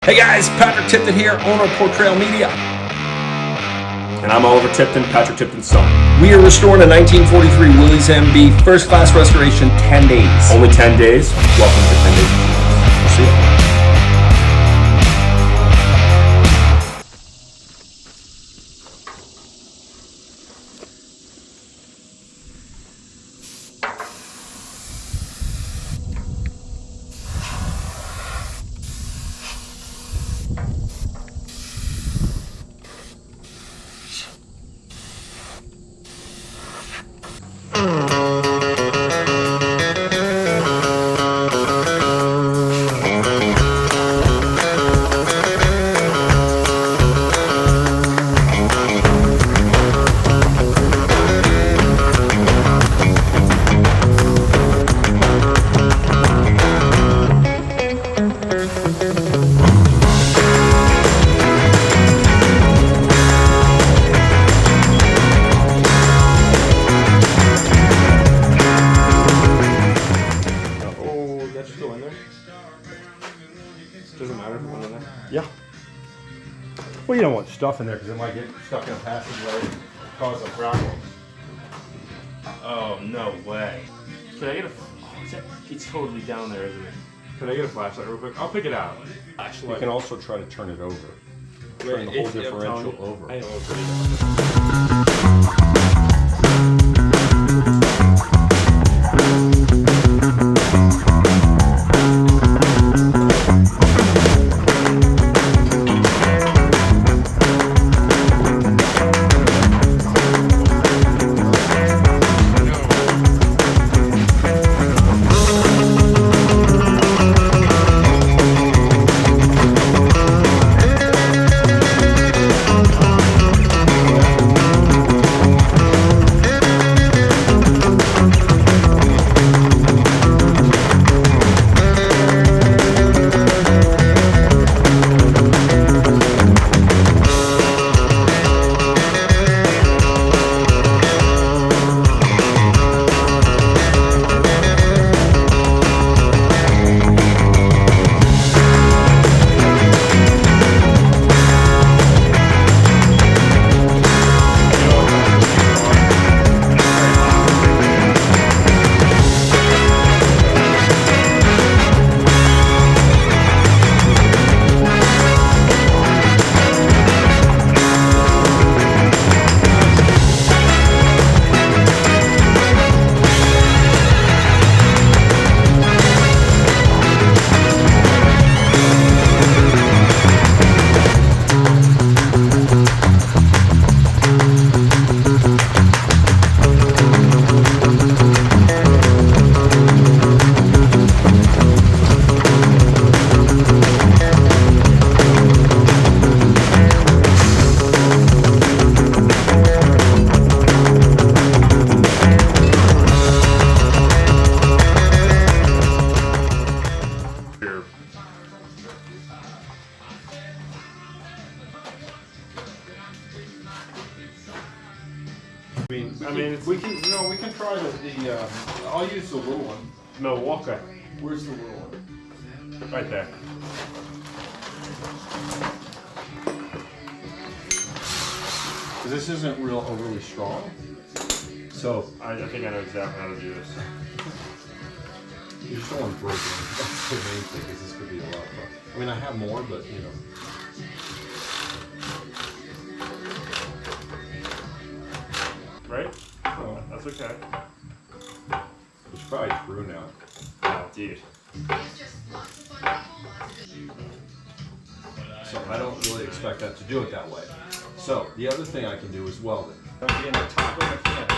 Hey guys, Patrick Tipton here, owner of Portrayal Media. And I'm Oliver Tipton, Patrick Tipton's son. We are restoring a 1943 Willys MB first class restoration, 10 days. Only 10 days. Welcome to 10 days. See ya. Doesn't matter if it went in there. Yeah. Well, you don't want stuff in there because it might get stuck in a passageway and cause a problem. Oh, no way. Can I get a... It's totally down there, isn't it? Can I get a flashlight real quick? I'll pick it out. You can also try to turn it over. Turn the whole differential over. I know what We can try the I'll use the little one. Milwaukee. Where's the little one? Right there. Because this isn't overly strong. So I think I know exactly how to do this. you just don't want to break it. That's the main thing, because this could be a lot of fun. I mean, I have more, but you know. Right? Oh, that's okay. It's probably through now. Oh, dude. So I don't really expect that to do it that way. So the other thing I can do is weld it. Don't be in the top of the can.